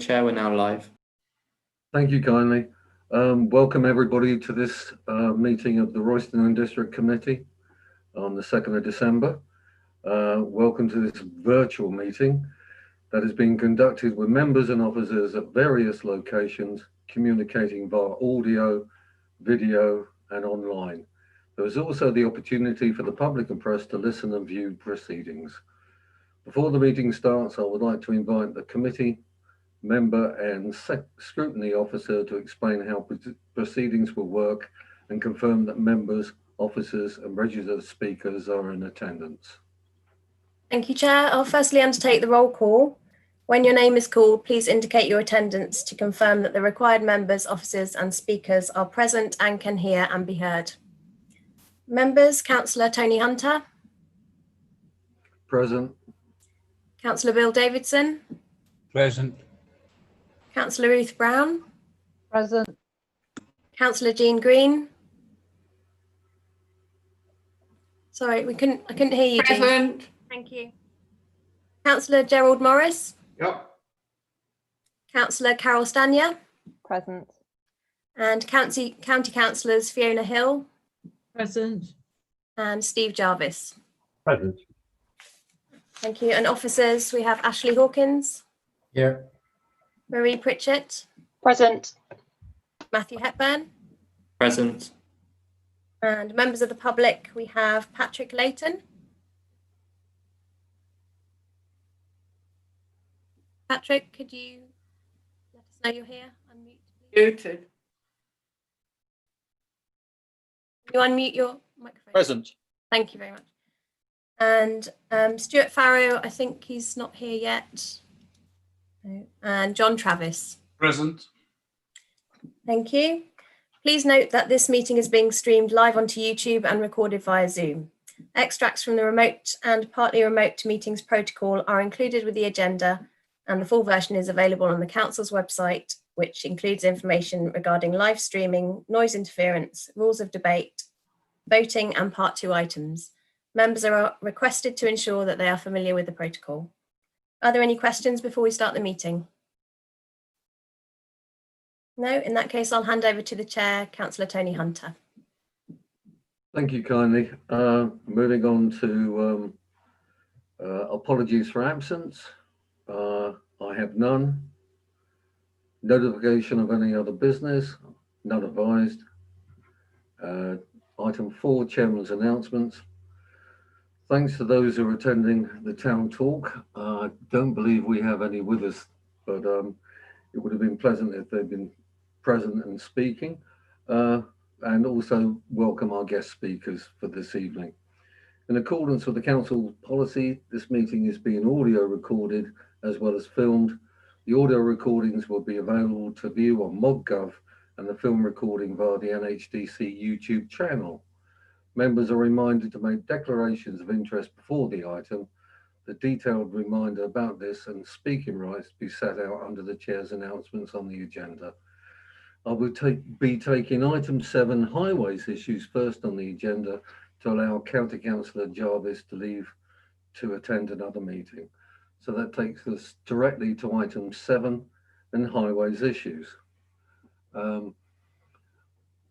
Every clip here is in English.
Chair, we're now live. Thank you kindly. Welcome everybody to this meeting of the Royston and District Committee on the 2nd of December. Welcome to this virtual meeting that is being conducted with members and officers at various locations, communicating via audio, video and online. There is also the opportunity for the public and press to listen and view proceedings. Before the meeting starts, I would like to invite the committee member and scrutiny officer to explain how proceedings will work and confirm that members, officers and registered speakers are in attendance. Thank you, Chair. I'll firstly undertake the roll call. When your name is called, please indicate your attendance to confirm that the required members, officers and speakers are present and can hear and be heard. Members, Councillor Tony Hunter. Present. Councillor Bill Davidson. Present. Councillor Ruth Brown. Present. Councillor Jean Green. Sorry, I couldn't hear you, Jean. Present. Thank you. Councillor Gerald Morris. Yep. Councillor Carol Stanya. Present. And County Councillors Fiona Hill. Present. And Steve Jarvis. Present. Thank you. And officers, we have Ashley Hawkins. Here. Marie Pritchett. Present. Matthew Hepburn. Present. And members of the public, we have Patrick Layton. Patrick, could you let us know you're here? Unmute, please. Muted. Can you unmute your microphone? Present. Thank you very much. And Stuart Farrow, I think he's not here yet. No. And John Travis. Present. Thank you. Please note that this meeting is being streamed live onto YouTube and recorded via Zoom. Extracts from the remote and partly remote meetings protocol are included with the agenda, and the full version is available on the Council's website, which includes information regarding live streaming, noise interference, rules of debate, voting and Part 2 items. Members are requested to ensure that they are familiar with the protocol. Are there any questions before we start the meeting? No, in that case, I'll hand over to the Chair, Councillor Tony Hunter. Thank you kindly. Moving on to apologies for absence. I have none. Notification of any other business, none advised. Item 4, Chairman's announcements. Thanks to those who are attending the town talk. I don't believe we have any with us, but it would have been pleasant if they'd been present and speaking. And also welcome our guest speakers for this evening. In accordance with the council policy, this meeting is being audio recorded as well as filmed. The audio recordings will be available to view on ModGov and the film recording via the NHDC YouTube channel. Members are reminded to make declarations of interest before the item. The detailed reminder about this and speaking rights be set out under the Chair's announcements on the agenda. I will be taking item 7, highways issues, first on the agenda to allow County Councillor Jarvis to leave to attend another meeting. So that takes us directly to item 7 and highways issues.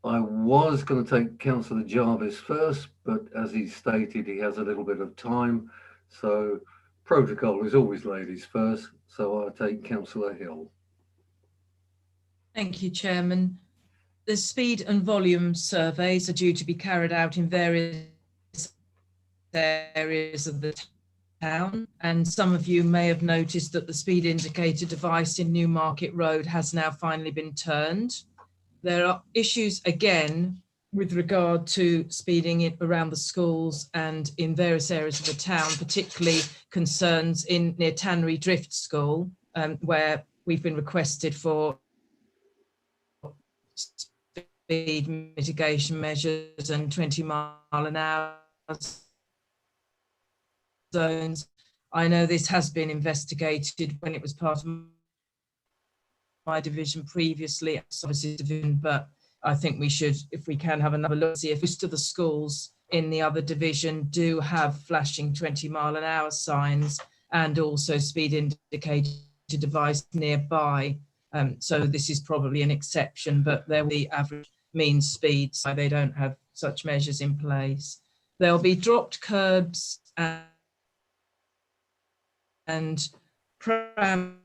I was going to take Councillor Jarvis first, but as he stated, he has a little bit of time. So protocol is always ladies first. So I'll take Councillor Hill. Thank you, Chairman. The speed and volume surveys are due to be carried out in various areas of the town, and some of you may have noticed that the speed indicator device in Newmarket Road has now finally been turned. There are issues again with regard to speeding around the schools and in various areas of the town, particularly concerns near Tannery Drift School, where we've been requested for speed mitigation measures and 20-mile-an-hour zones. I know this has been investigated when it was part of my division previously, obviously division, but I think we should, if we can, have another look, see if most of the schools in the other division do have flashing 20-mile-an-hour signs and also speed indicators device nearby. So this is probably an exception, but there will be average mean speed, so they don't have such measures in place. There'll be dropped curbs and pram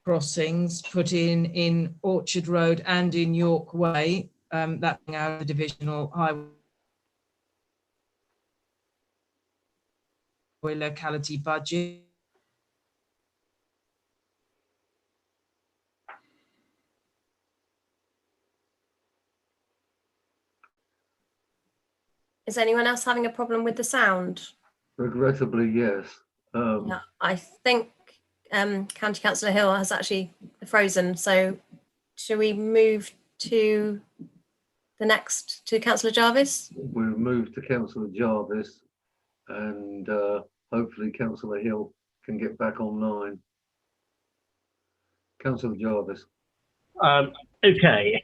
crossings put in Orchard Road and in York Way, that being out of the divisional highway locality budget. Is anyone else having a problem with the sound? Regrettably, yes. Yeah, I think County Councillor Hill has actually frozen. So should we move to the next, to Councillor Jarvis? We'll move to Councillor Jarvis, and hopefully Councillor Hill can get back online. Councillor Jarvis. Okay.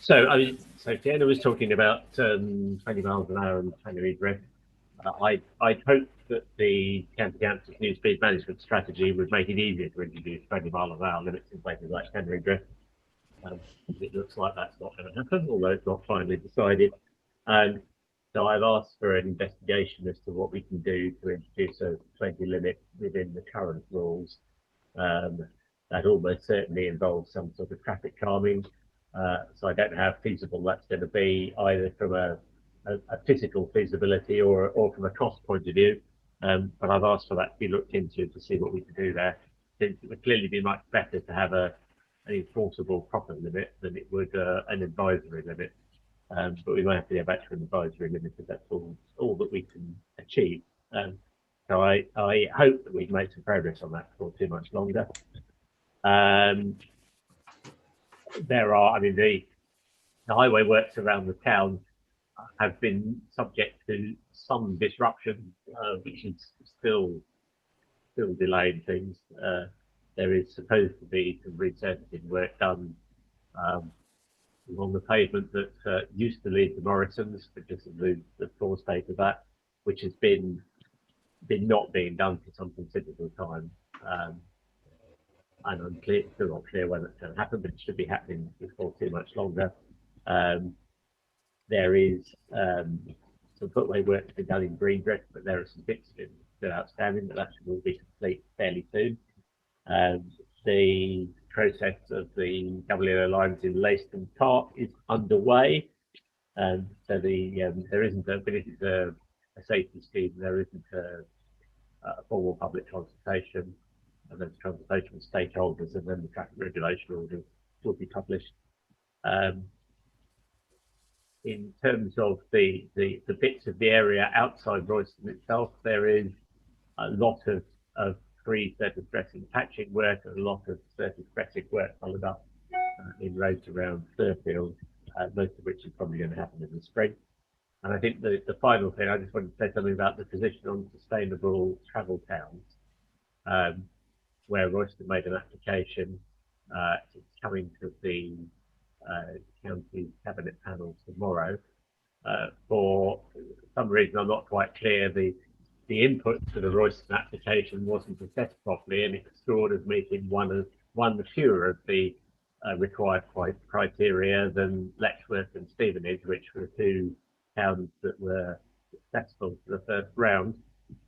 So Fiona was talking about 20 miles an hour and 20 metre. I'd hoped that the County Council's new speed management strategy would make it easier to introduce 20 mile an hour limits in places like Henry Drift. It looks like that's not going to happen, although it's not finally decided. So I've asked for an investigation as to what we can do to introduce a 20 limit within the current rules. That almost certainly involves some sort of traffic calming. So I don't know how feasible that's going to be, either from a physical feasibility or from a cost point of view. But I've asked for that to be looked into to see what we can do there. It would clearly be much better to have an enforceable proper limit than it would an advisory limit. But we might have to go back to an advisory limit if that's all that we can achieve. So I hope that we can make some progress on that before too much longer. There are, I mean, the highway works around the town have been subject to some disruption, which is still delaying things. There is supposed to be some resurfacing work done along the pavement that used to lead to Morrison's, because of the floor state of that, which has been not being done for some considerable time. And I'm still not clear when it's going to happen, but it should be happening before too much longer. There is some footway work to be done in Greendrift, but there are some bits still outstanding, but that should all be complete fairly soon. The process of the WO lines in Leyston Park is underway. So there isn't a, but it is a safety scheme. There isn't a formal public consultation. And then consultation with stakeholders, and then the traffic regulation order will be published. In terms of the bits of the area outside Royston itself, there is a lot of pre-surface dressing patching work and a lot of surface dressing work followed up in roads around Fairfield, most of which is probably going to happen in the spring. And I think the final thing, I just wanted to say something about the position on sustainable travel towns. Where Royston made an application, it's coming to the county cabinet panel tomorrow. For some reason, I'm not quite clear. The input to the Royston application wasn't assessed properly, and it was scored as meeting one fewer of the required criteria than Letchworth and Stevenage, which were two towns that were successful for the first round.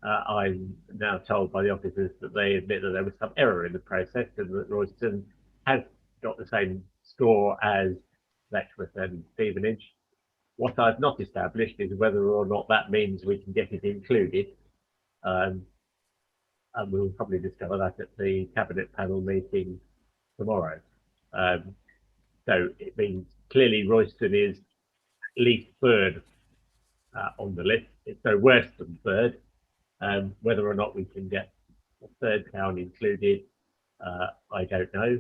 I'm now told by the officers that they admit that there was some error in the process and that Royston has got the same score as Letchworth and Stevenage. What I've not established is whether or not that means we can get it included. And we'll probably discover that at the cabinet panel meeting tomorrow. So it means clearly Royston is at least third on the list. It's no worse than third. Whether or not we can get a third town included, I don't know,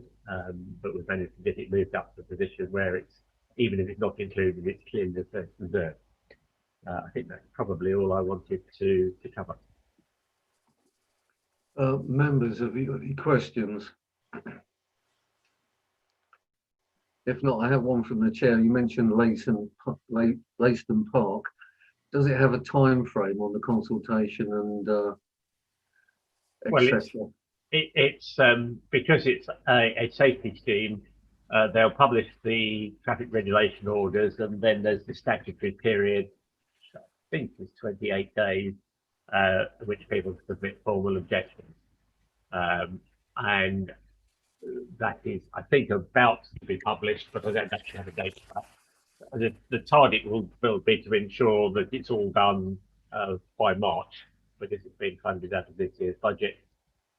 but we've managed to get it moved up to a position where it's, even if it's not included, it's clearly the first reserve. I think that's probably all I wanted to cover. Members, have you got any questions? If not, I have one from the chair. You mentioned Leyston Park. Does it have a time frame on the consultation and etc.? It's because it's a safety scheme. They'll publish the traffic regulation orders, and then there's the statutory period. I think it's 28 days, which people can submit formal objections, and that is, I think, about to be published, but I don't actually have a date for that. The target will be to ensure that it's all done by March, because it's being funded out of this year's budget.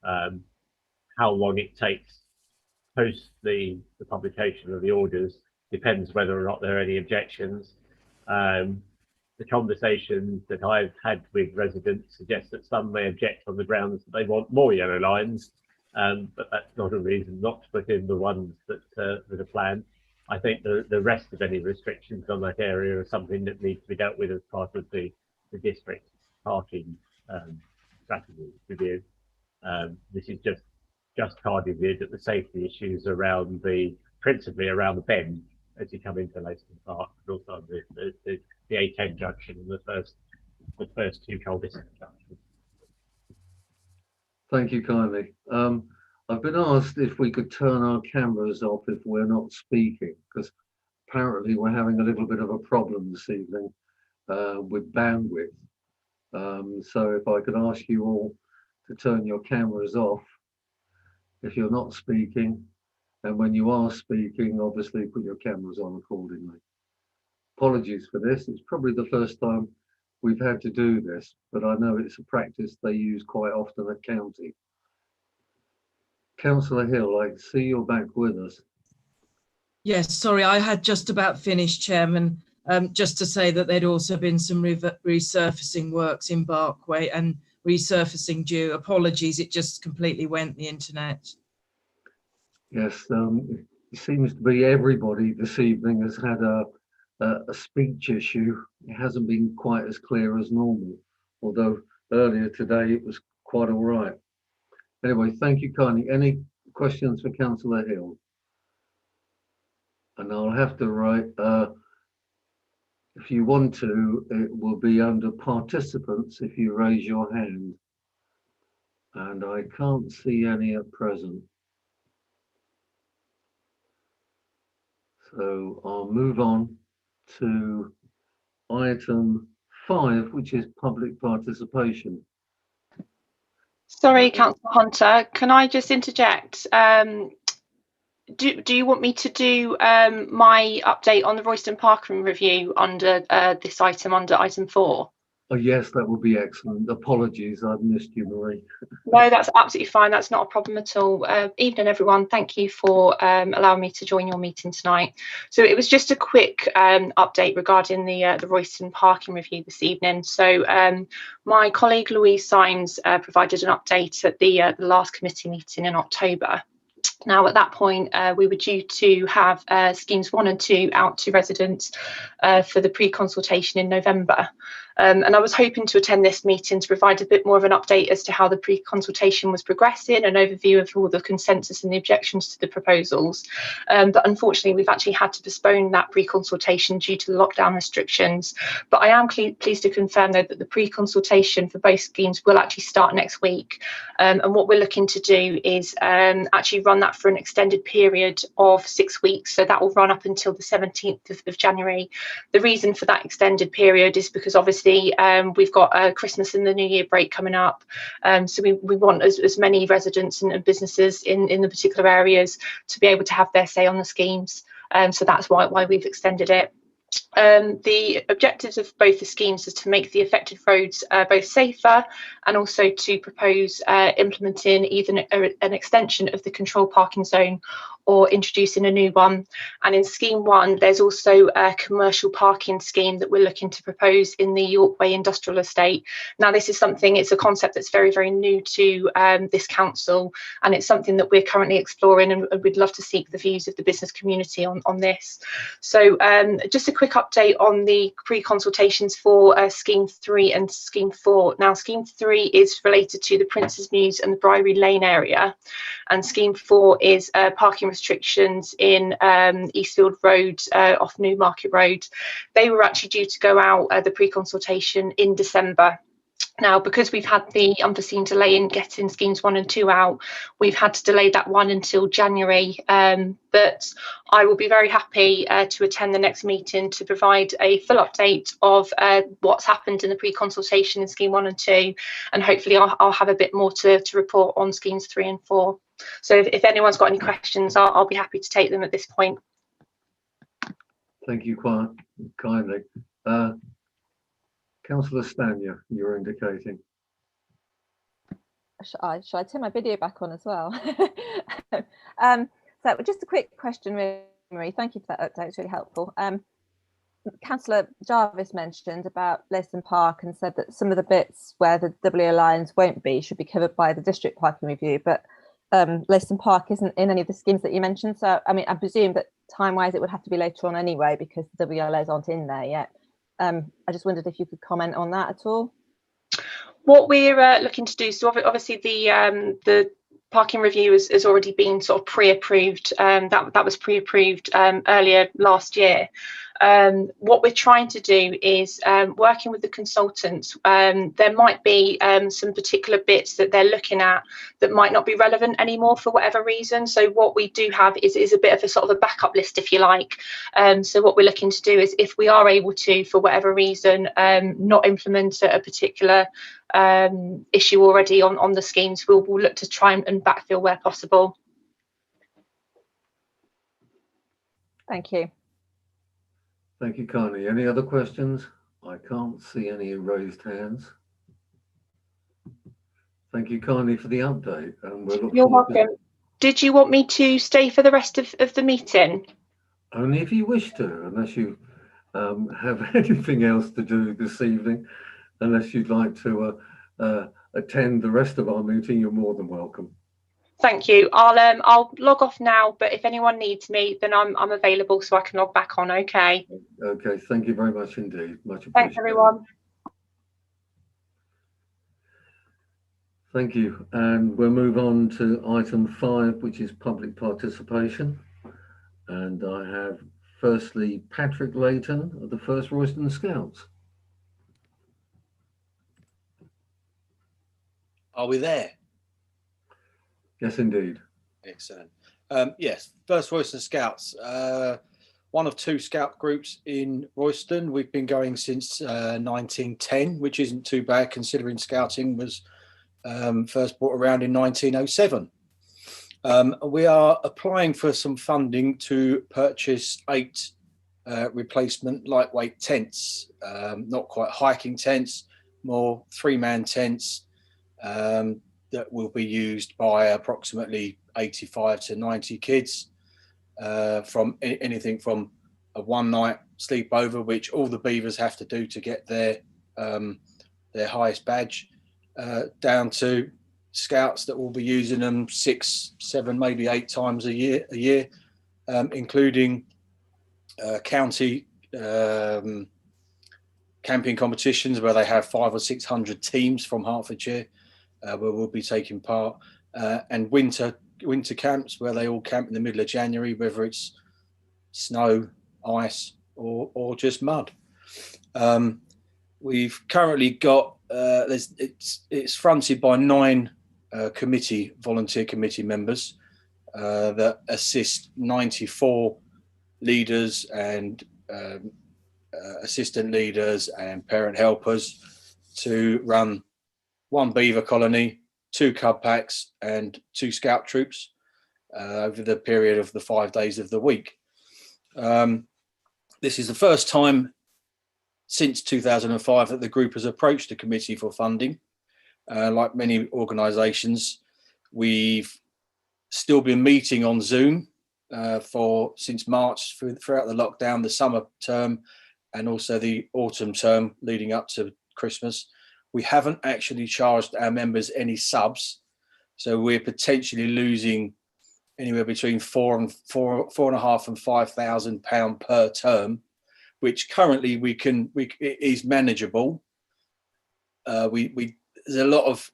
How long it takes post the publication of the orders depends whether or not there are any objections. The conversations that I've had with residents suggest that some may object on the grounds that they want more yellow lines, but that's not a reason not to put in the ones that are planned. I think the rest of any restrictions on that area are something that needs to be dealt with as part of the district parking strategy review. This is just targeted at the safety issues around principally around the bend as you come into Leyston Park, but also the A10 junction and the first two cul-de-sac junctions. Thank you kindly. I've been asked if we could turn our cameras off if we're not speaking, because apparently we're having a little bit of a problem this evening with bandwidth. So if I could ask you all to turn your cameras off if you're not speaking, and when you are speaking, obviously put your cameras on accordingly. Apologies for this. It's probably the first time we've had to do this, but I know it's a practice they use quite often at county. Councillor Hill, I see you're back with us. Yes, sorry, I had just about finished, Chairman. Just to say that there'd also been some resurfacing works in Barkway and resurfacing due. Apologies, it just completely went the internet. Yes, it seems to be everybody this evening has had a speech issue. It hasn't been quite as clear as normal, although earlier today it was quite all right. Anyway, thank you kindly. Any questions for Councillor Hill? And I'll have to write, if you want to, it will be under participants if you raise your hand. And I can't see any at present. So I'll move on to item 5, which is public participation. Sorry, Councillor Hunter, can I just interject? Do you want me to do my update on the Royston Parking review under this item, under item 4? Oh yes, that would be excellent. Apologies, I've missed you, Marie. No, that's absolutely fine. That's not a problem at all. Evening, everyone. Thank you for allowing me to join your meeting tonight. So it was just a quick update regarding the Royston Parking review this evening. So my colleague Louise Symes provided an update at the last committee meeting in October. Now, at that point, we were due to have schemes 1 and 2 out to residents for the pre-consultation in November. And I was hoping to attend this meeting to provide a bit more of an update as to how the pre-consultation was progressing, an overview of all the consensus and the objections to the proposals. But unfortunately, we've actually had to postpone that pre-consultation due to the lockdown restrictions. But I am pleased to confirm, though, that the pre-consultation for both schemes will actually start next week. And what we're looking to do is actually run that for an extended period of 6 weeks. So that will run up until the 17th of January. The reason for that extended period is because obviously we've got Christmas and the New Year break coming up. So we want as many residents and businesses in the particular areas to be able to have their say on the schemes. So that's why we've extended it. The objectives of both the schemes is to make the affected roads both safer and also to propose implementing either an extension of the control parking zone or introducing a new one. And in scheme 1, there's also a commercial parking scheme that we're looking to propose in the Yorkway Industrial Estate. Now, this is something, it's a concept that's very, very new to this council, and it's something that we're currently exploring, and we'd love to seek the views of the business community on this. So just a quick update on the pre-consultations for scheme 3 and scheme 4. Now, scheme 3 is related to the Prince's Mews and the Briery Lane area, and scheme 4 is parking restrictions in Eastfield Road off Newmarket Road. They were actually due to go out the pre-consultation in December. Now, because we've had the unforeseen delay in getting schemes 1 and 2 out, we've had to delay that one until January. But I will be very happy to attend the next meeting to provide a full update of what's happened in the pre-consultation in scheme 1 and 2, and hopefully I'll have a bit more to report on schemes 3 and 4. So if anyone's got any questions, I'll be happy to take them at this point. Thank you quite kindly. Councillor Stanya, you're indicating. Shall I turn my video back on as well? So just a quick question, Marie. Thank you for that update. It's really helpful. Councillor Jarvis mentioned about Leyston Park and said that some of the bits where the WA lines won't be should be covered by the district parking review, but Leyston Park isn't in any of the schemes that you mentioned. So, I mean, I presume that time-wise it would have to be later on anyway because the WLOs aren't in there yet. I just wondered if you could comment on that at all. What we're looking to do, so obviously the parking review has already been sort of pre-approved. That was pre-approved earlier last year. What we're trying to do is working with the consultants. There might be some particular bits that they're looking at that might not be relevant anymore for whatever reason. So what we do have is a bit of a sort of a backup list, if you like. So what we're looking to do is, if we are able to, for whatever reason, not implement a particular issue already on the schemes, we'll look to try and backfill where possible. Thank you. Thank you kindly. Any other questions? I can't see any raised hands. Thank you kindly for the update. And we'll look You're forward welcome. Did you want me to stay for the rest of the meeting? only if you wish to, unless you have anything else to do this evening. Unless you'd like to attend the rest of our meeting, you're more than welcome. Thank you. I'll log off now, but if anyone needs me, then I'm available, so I can log back on. Okay. Okay, thank you very much indeed. Much appreciated. Thanks, everyone. Thank you. And we'll move on to item 5, which is public participation. And I have firstly Patrick Layton of the 1st Royston Scouts. Are we there? Yes, indeed. Excellent. Yes, 1st Royston Scouts, one of 2 scout groups in Royston. We've been going since 1910, which isn't too bad considering scouting was first brought around in 1907. We are applying for some funding to purchase 8 replacement lightweight tents, not quite hiking tents, more 3-man tents, that will be used by approximately 85 to 90 kids, from anything from a 1-night sleepover, which all the beavers have to do to get their highest badge, down to scouts that will be using them 6, 7, maybe 8 times a year, including county camping competitions where they have 500 or 600 teams from Hertfordshire, where we'll be taking part, and winter camps where they all camp in the middle of January, whether it's snow, ice, or just mud. We've currently got it's fronted by 9 volunteer committee members that assist 94 leaders and assistant leaders and parent helpers to run 1 beaver colony, 2 cub packs and 2 scout troops over the period of the 5 days of the week. This is the first time since 2005 that the group has approached the committee for funding. Like many organisations, we've still been meeting on Zoom since March, throughout the lockdown, the summer term and also the autumn term leading up to Christmas. We haven't actually charged our members any subs, so we're potentially losing anywhere between £4,500 and £5,000 per term, which currently it is manageable. There's a lot of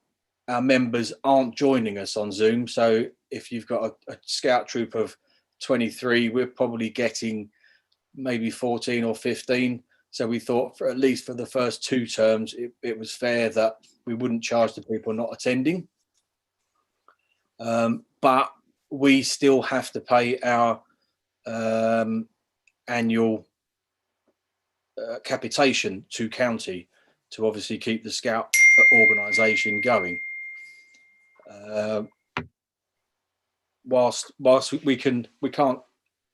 our members aren't joining us on Zoom, so if you've got a scout troop of 23, we're probably getting maybe 14 or 15. So we thought, for at least for the first 2 terms, it was fair that we wouldn't charge the people not attending. But we still have to pay our annual capitation to county to obviously keep the Scout organisation going. Whilst we can't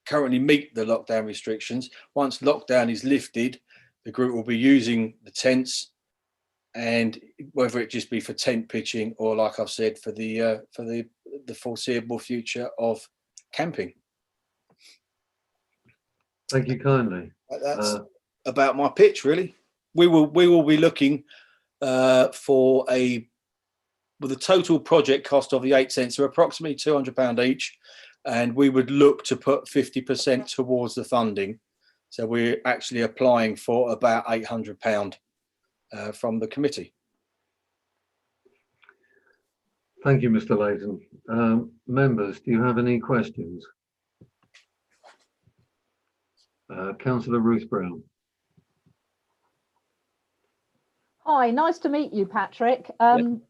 currently meet the lockdown restrictions, once lockdown is lifted, the group will be using the tents, and whether it just be for tent pitching or, like I've said, for the foreseeable future of camping. Thank you kindly. That's about my pitch, really. We will be looking with a total project cost of the 8 tents, so approximately £200 each, and we would look to put 50% towards the funding. So we're actually applying for about £800 from the committee. Thank you, Mr. Layton. Members, do you have any questions? Councillor Ruth Brown. Hi, nice to meet you, Patrick. And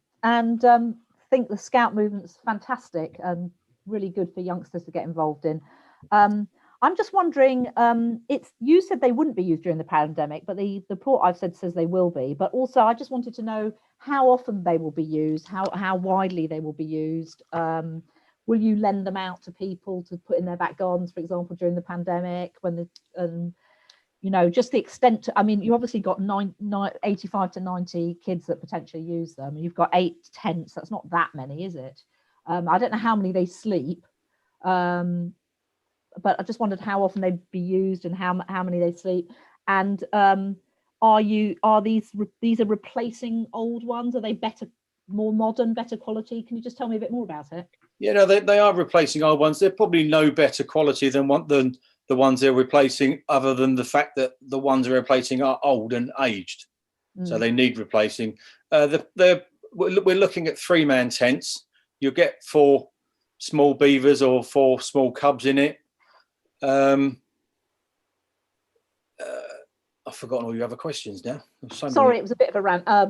think the Scout movement's fantastic and really good for youngsters to get involved in. I'm just wondering, you said they wouldn't be used during the pandemic, but the report I've said says they will be. But also, I just wanted to know how often they will be used, how widely they will be used. Will you lend them out to people to put in their back gardens, for example, during the pandemic? You know, just the extent. I mean, you obviously got 85 to 90 kids that potentially use them. You've got 8 tents. That's not that many, is it? I don't know how many they sleep. But I just wondered how often they'd be used and how many they sleep. And are these replacing old ones? Are they better, more modern, better quality? Can you just tell me a bit more about it? Yeah, no, they are replacing old ones. They're probably no better quality than the ones they're replacing, other than the fact that the ones they're replacing are old and aged, so they need replacing. We're looking at 3-man tents. You'll get 4 small beavers or 4 small cubs in it. I've forgotten all your other questions now. Sorry, it was a bit of a rant. I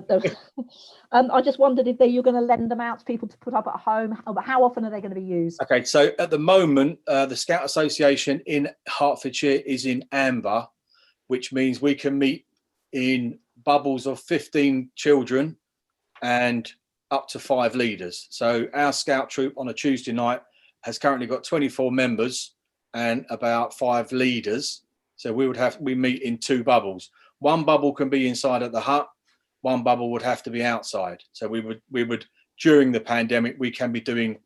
just wondered if you're going to lend them out to people to put up at home. How often are they going to be used? Okay, so at the moment, the Scout Association in Hertfordshire is in amber, which means we can meet in bubbles of 15 children and up to 5 leaders. So our Scout troop on a Tuesday night has currently got 24 members and about 5 leaders. So we meet in 2 bubbles. One bubble can be inside at the hut. One bubble would have to be outside. So we would during the pandemic, we can be doing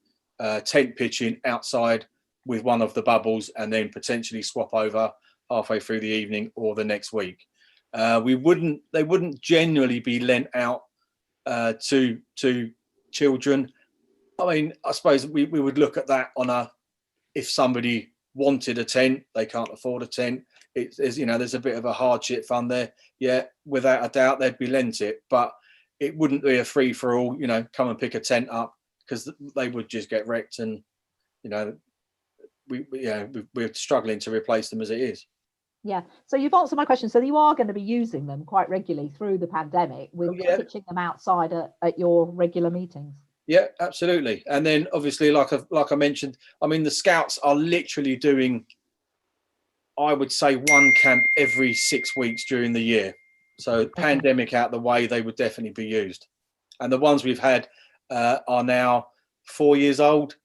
tent pitching outside with one of the bubbles, and then potentially swap over halfway through the evening or the next week. They wouldn't generally be lent out to children. I mean, I suppose we would look at that on if somebody wanted a tent, they can't afford a tent. There's a bit of a hardship fund there. Yeah, without a doubt, they'd be lent it, but it wouldn't be a free for all. Come and pick a tent up, because they would just get wrecked, and we're struggling to replace them as it is. Yeah, so you've answered my question. So you are going to be using them quite regularly through the pandemic, with pitching them outside at your regular meetings. Yeah, absolutely. And then obviously, like I mentioned, I mean, the Scouts are literally doing, I would say, 1 camp every 6 weeks during the year. So pandemic out the way, they would definitely be used. And the ones we've had are now 4 years old,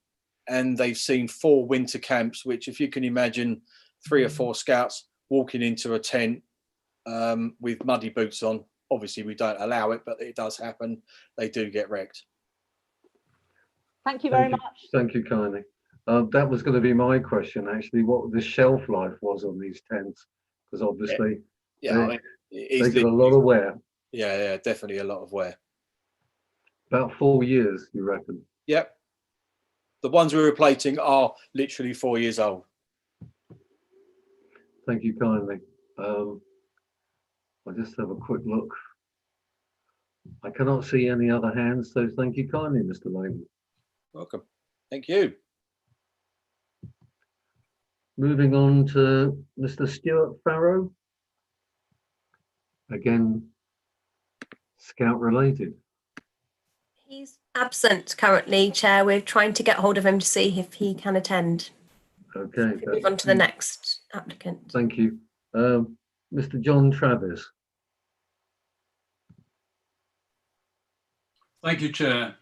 and they've seen 4 winter camps, which, if you can imagine 3 or 4 Scouts walking into a tent with muddy boots on. Obviously, we don't allow it, but it does happen. They do get wrecked. Thank you very much. Thank you kindly. That was going to be my question, actually, what the shelf life was on these tents, because obviously they get a lot of wear. Yeah, definitely a lot of wear. About 4 years, you reckon? Yep. The ones we're replacing are literally 4 years old. Thank you kindly. I'll just have a quick look. I cannot see any other hands, so thank you kindly, Mr. Layton. Welcome. Thank you. Moving on to Mr. Stuart Farrow. Again, Scout related. He's absent currently, Chair. We're trying to get hold of him to see if he can attend. Okay. If we move on to the next applicant. Thank you. Mr. John Travis. Thank you, Chair.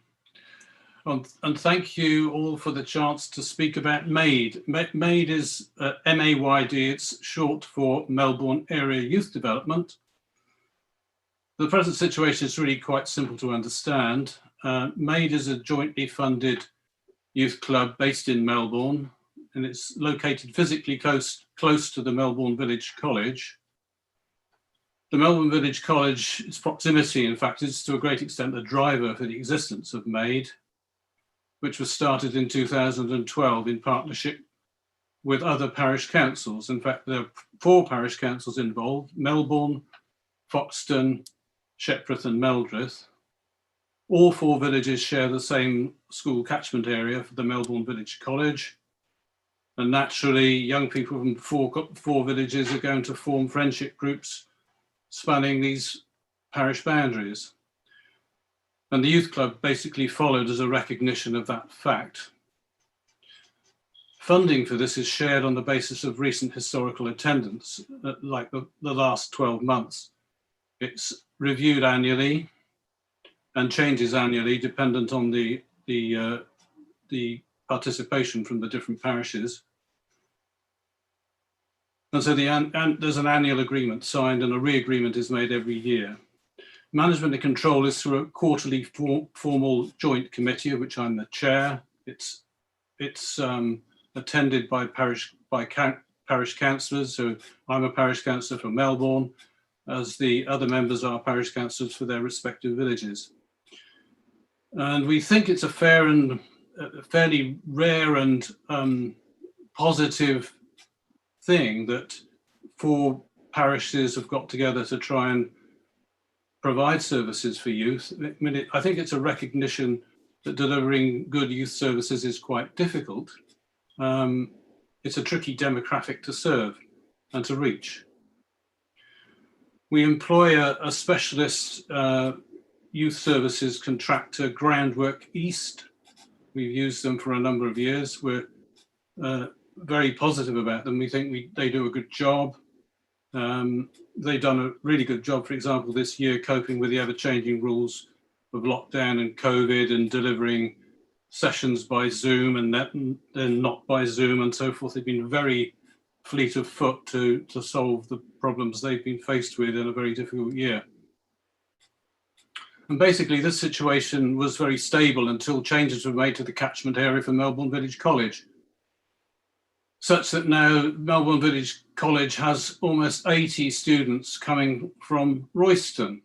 And thank you all for the chance to speak about MAID. MAID is MAYD, it's short for Melbourne Area Youth Development. The present situation is really quite simple to understand. MAID is a jointly funded youth club based in Melbourne, and it's located physically close to the Melbourne Village College. The Melbourne Village College, its proximity, in fact, is to a great extent the driver for the existence of MAID, which was started in 2012 in partnership with other parish councils. In fact, there are 4 parish councils involved: Melbourne, Foxton, Shepworth and Meldreth. All 4 villages share the same school catchment area for the Melbourne Village College. And naturally, young people from 4 villages are going to form friendship groups spanning these parish boundaries. And the youth club basically followed as a recognition of that fact. Funding for this is shared on the basis of recent historical attendance, like the last 12 months. It's reviewed annually and changes annually dependent on the participation from the different parishes. And so there's an annual agreement signed and a re-agreement is made every year. Management and control is through a quarterly formal joint committee, of which I'm the chair. It's attended by parish councillors. So I'm a parish councillor from Melbourne, as the other members are parish councillors for their respective villages. And we think it's a fair and fairly rare and positive thing that 4 parishes have got together to try and provide services for youth. I mean, I think it's a recognition that delivering good youth services is quite difficult. It's a tricky demographic to serve and to reach. We employ a specialist youth services contractor, Groundwork East. We've used them for a number of years. We're very positive about them. We think they do a good job. They've done a really good job, for example, this year, coping with the ever-changing rules of lockdown and COVID and delivering sessions by Zoom and then not by Zoom and so forth. They've been very fleet of foot to solve the problems they've been faced with in a very difficult year. And basically this situation was very stable until changes were made to the catchment area for Melbourne Village College, such that now Melbourne Village College has almost 80 students coming from Royston.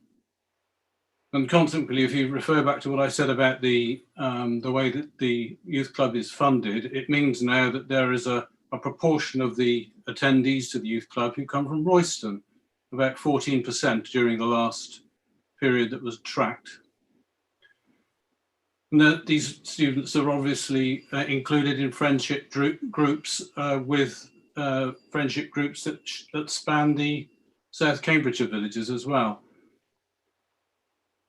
And consequently, if you refer back to what I said about the way that the youth club is funded, it means now that there is a proportion of the attendees to the youth club who come from Royston, about 14% during the last period that was tracked. And these students are obviously included in friendship groups with friendship groups that span the South Cambridgeshire villages as well.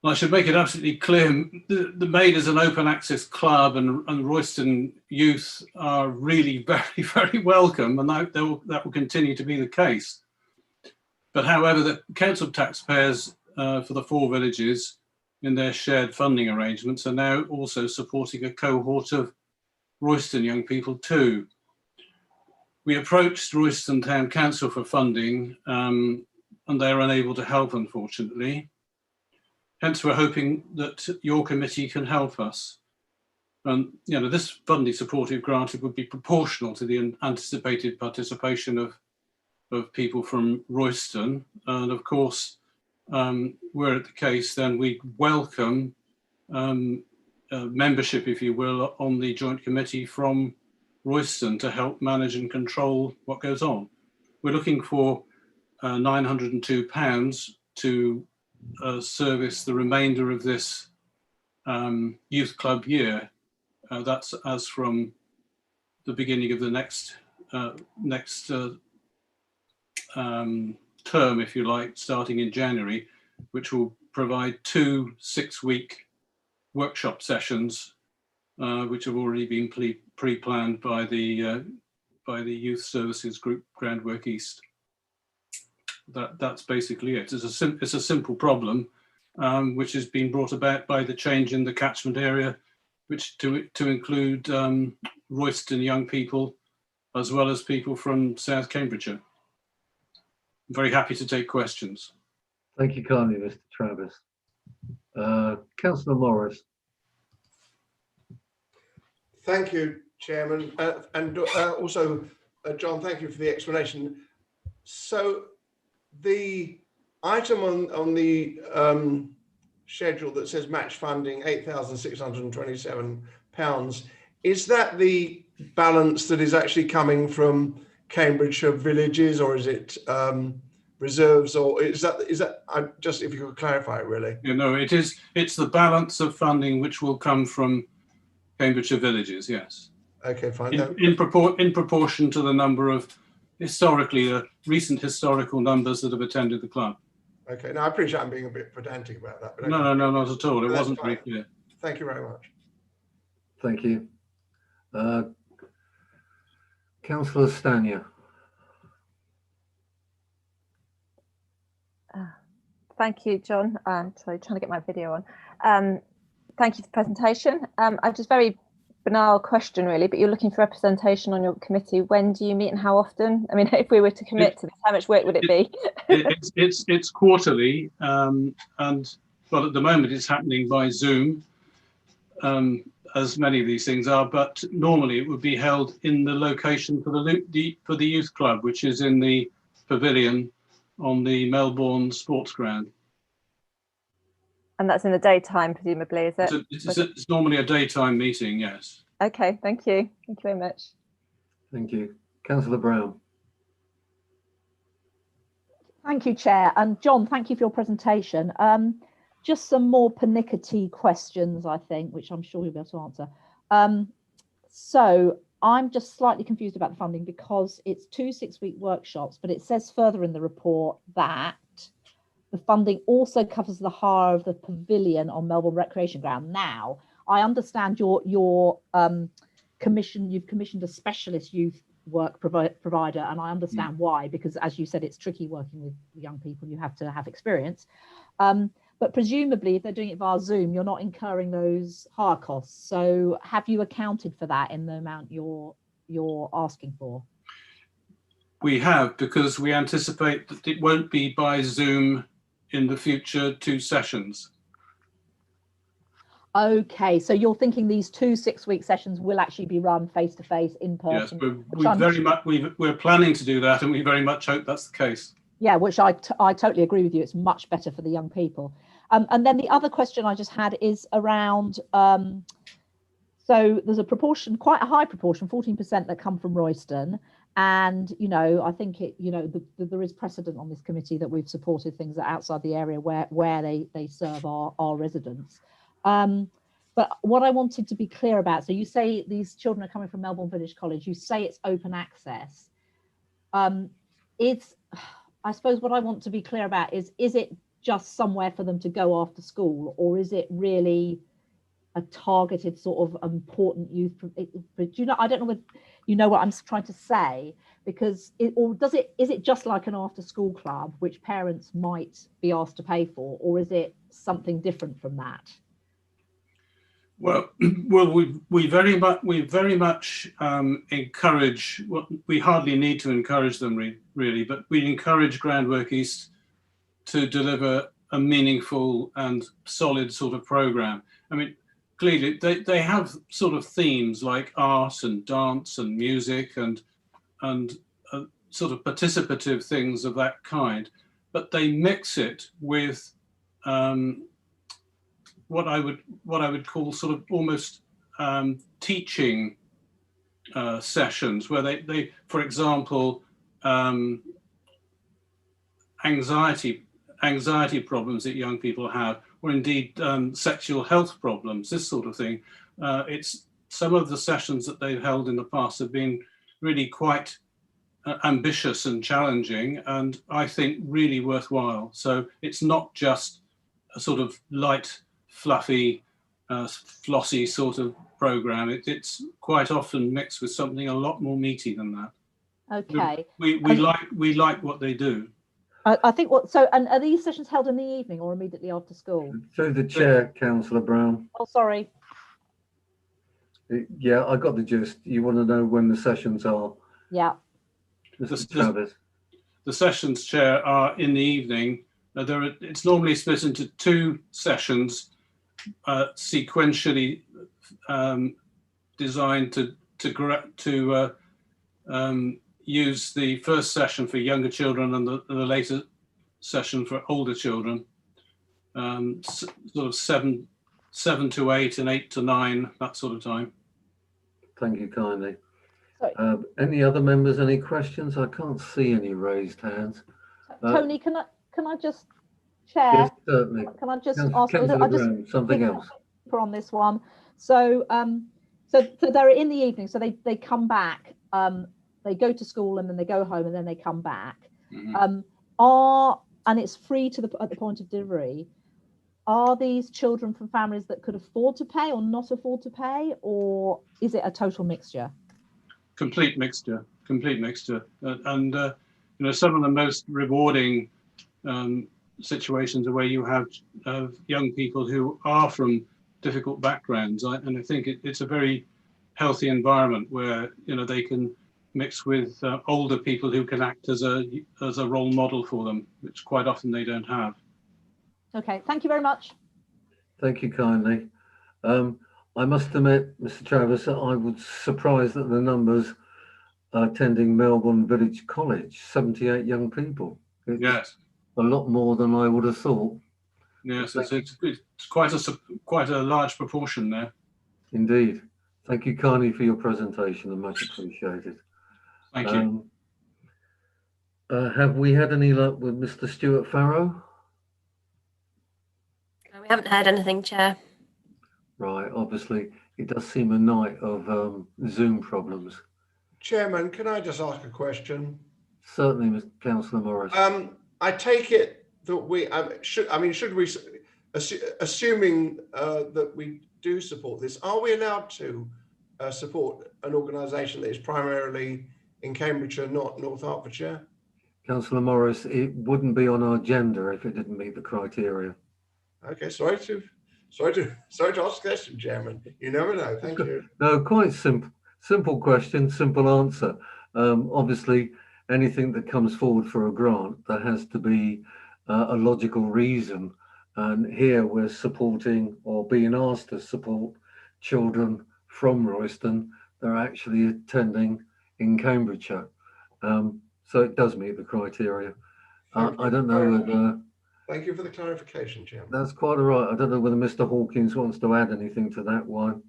I should make it absolutely clear, the MAID is an open access club and Royston youth are really very, very welcome, and that will continue to be the case. But however, the council taxpayers for the 4 villages in their shared funding arrangements are now also supporting a cohort of Royston young people too. We approached Royston Town Council for funding and they're unable to help, unfortunately. Hence, we're hoping that your committee can help us. And this funding support if granted would be proportional to the anticipated participation of people from Royston. And of course, were it the case, then we welcome membership, if you will, on the joint committee from Royston to help manage and control what goes on. We're looking for £902 to service the remainder of this youth club year. That's as from the beginning of the next term, if you like, starting in January, which will provide 2 6-week workshop sessions, which have already been pre-planned by the Youth Services Group Groundwork East. That's basically it. It's a simple problem, which has been brought about by the change in the catchment area, which to include Royston young people, as well as people from South Cambridgeshire. I'm very happy to take questions. Thank you kindly, Mr. Travis. Councillor Morris. Thank you, Chairman, and also, John, thank you for the explanation. So the item on the schedule that says match funding, £8,627, is that the balance that is actually coming from Cambridgeshire villages, or is it reserves, or is that just, if you could clarify it really? You know, it's the balance of funding which will come from Cambridgeshire villages, yes. Okay, fine. In proportion to the number of recent historical numbers that have attended the club. Okay, now I appreciate I'm being a bit pedantic about that. But No, not at all. It That's wasn't fine. very clear. Thank you very much. Thank you. Councillor Stania. Thank you, John. Sorry, trying to get my video on. Thank you for the presentation. I just very banal question really, but you're looking for representation on your committee. When do you meet and how often? I mean, if we were to commit to this, how much work would it be? It's quarterly, but at the moment it's happening by Zoom, as many of these things are. But normally it would be held in the location for the youth club, which is in the pavilion on the Melbourne Sports Ground. And that's in the daytime, presumably, is it? It's normally a daytime meeting, yes. Okay, thank you. Thank you very much. Thank you. Councillor Brown. Thank you, Chair. And John, thank you for your presentation. Just some more pernickety questions, I think, which I'm sure you'll be able to answer. So I'm just slightly confused about the funding because it's 2 6-week workshops, but it says further in the report that the funding also covers the hire of the pavilion on Melbourne Recreation Ground. Now, I understand you've commissioned a specialist youth work provider, and I understand why, because as you said, it's tricky working with young people. You have to have experience. But presumably, if they're doing it via Zoom, you're not incurring those hire costs. So have you accounted for that in the amount you're asking for? We have, because we anticipate that it won't be by Zoom in the future 2 sessions. Okay, so you're thinking these 2 6-week sessions will actually be run face to face in person? Yes, we're planning to do that, and we very much hope that's the case. Yeah, which I totally agree with you. It's much better for the young people. And then the other question I just had is around, so there's a proportion, quite a high proportion, 14% that come from Royston. And, you know, I think there is precedent on this committee that we've supported things that are outside the area where they serve our residents. But what I wanted to be clear about, so you say these children are coming from Melbourne Village College, you say it's open access. I suppose what I want to be clear about is it just somewhere for them to go after school, or is it really a targeted sort of important youth? But you know, I don't know whether you know what I'm trying to say, because is it just like an after school club which parents might be asked to pay for, or is it something different from that? Well, we very much encourage. Well, we hardly need to encourage them really, but we encourage Groundwork East to deliver a meaningful and solid sort of program. I mean, clearly they have sort of themes like art and dance and music and sort of participative things of that kind, but they mix it with what I would call sort of almost teaching sessions, where they for example, anxiety problems that young people have, or indeed sexual health problems, this sort of thing. It's some of the sessions that they've held in the past have been really quite ambitious and challenging, and I think really worthwhile. So it's not just a sort of light, fluffy flossy sort of program. It's quite often mixed with something a lot more meaty than that. Okay. We like what they do. I think what, so, and are these sessions held in the evening or immediately after school? Through the chair, Councillor Brown. Oh, sorry. Yeah, I got the gist. You want to know when the sessions are? Yeah. Mr. Travis. The sessions, Chair, are in the evening. It's normally split into 2 sessions, sequentially designed to use the first session for younger children and the later session for older children. Sort of 7 to 8 and 8 to 9, that sort of time. Thank you kindly. Sorry. Any other members, any questions? I can't see any raised hands. Tony, can I just share? Yes, certainly. Can I just ask Councillor Brown, something else on this one? So, so they're in the evening. So they come back. They go to school and then they go home and then they come back. Mm-hmm. And it's free to at the point of delivery. Are these children from families that could afford to pay or not afford to pay, or is it a total mixture? Complete mixture. And you know, some of the most rewarding situations are where you have young people who are from difficult backgrounds, and I think it's a very healthy environment where, you know, they can mix with older people who can act as a role model for them, which quite often they don't have. Okay, thank you very much. Thank you kindly. I must admit, Mr. Travis, that I was surprised at the numbers attending Melbourne Village College, 78 young people. Yes. A lot more than I would have thought. Yes, it's quite a large proportion there. Indeed. Thank you kindly for your presentation and much appreciated. Thank you. Have we had any luck with Mr. Stuart Farrow? We haven't heard anything, Chair. Right, obviously it does seem a night of Zoom problems. Chairman, can I just ask a question? Certainly, Mr. Councillor Morris. I take it that we should we, assuming that we do support this, are we allowed to support an organisation that is primarily in Cambridgeshire, not North Hertfordshire? Councillor Morris, it wouldn't be on our agenda if it didn't meet the criteria. Okay, sorry to ask the question, Chairman. You never know. Thank you. No, quite simple question, simple answer. Obviously, anything that comes forward for a grant, there has to be a logical reason. And here we're supporting or being asked to support children from Royston that are actually attending in Cambridgeshire. So it does meet the criteria. I don't know whether... Thank you for the clarification, Chairman. That's quite all right. I don't know whether Mr. Hawkins wants to add anything to that while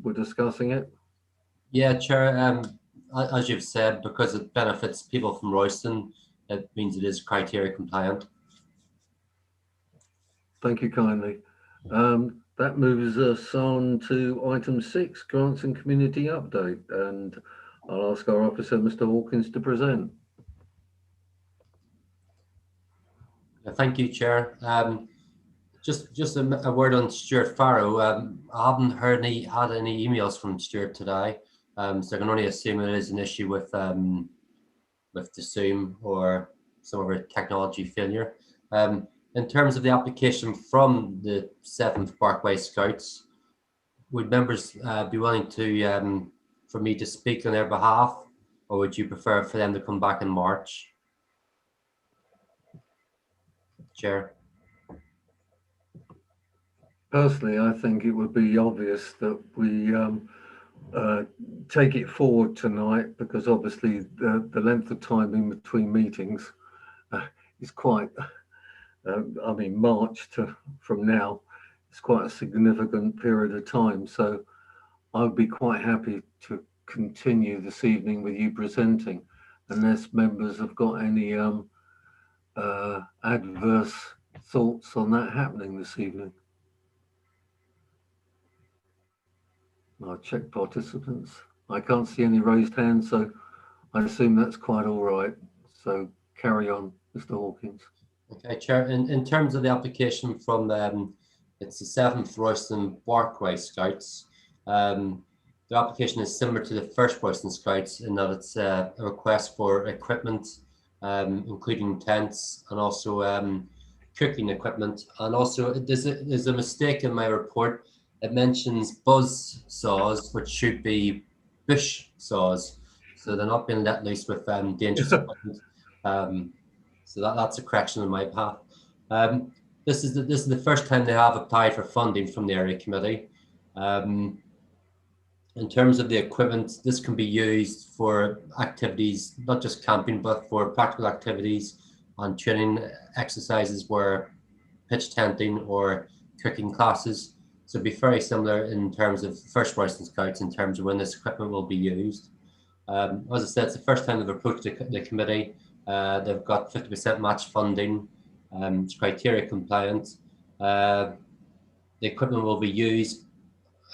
we're discussing it. Yeah, Chair, as you've said, because it benefits people from Royston, it means it is criteria compliant. Thank you kindly. That moves us on to item 6, grants and community update. And I'll ask our officer, Mr. Hawkins, to present. Thank you, Chair. Just a word on Stuart Farrow. I haven't had any emails from Stuart today, so I can only assume it is an issue with the Zoom or some of our technology failure. In terms of the application from the 7th Parkway Scouts, would members be willing to for me to speak on their behalf, or would you prefer for them to come back in March? Chair. Personally, I think it would be obvious that we take it forward tonight, because obviously the length of time in between meetings is quite, I mean, March to from now is quite a significant period of time. So I would be quite happy to continue this evening with you presenting, unless members have got any adverse thoughts on that happening this evening. I'll check participants. I can't see any raised hands, so I assume that's quite all right. So carry on, Mr. Hawkins. Okay, Chair. In terms of the application from It's the 7th Royston Barkway Scouts. The application is similar to the first Royston Scouts in that it's a request for equipment, including tents and also cooking equipment. And also there's a mistake in my report. It mentions buzz saws, which should be bush saws. So they're not being let loose with dangerous equipment. So that's a correction on my behalf. This is the first time they have applied for funding from the area committee. In terms of the equipment, this can be used for activities, not just camping, but for practical activities and training exercises where pitch tenting or cooking classes. So it'd be very similar in terms of first Royston Scouts in terms of when this equipment will be used. As I said, it's the first time they've approached the committee. They've got 50% match funding. It's criteria compliant. The equipment will be used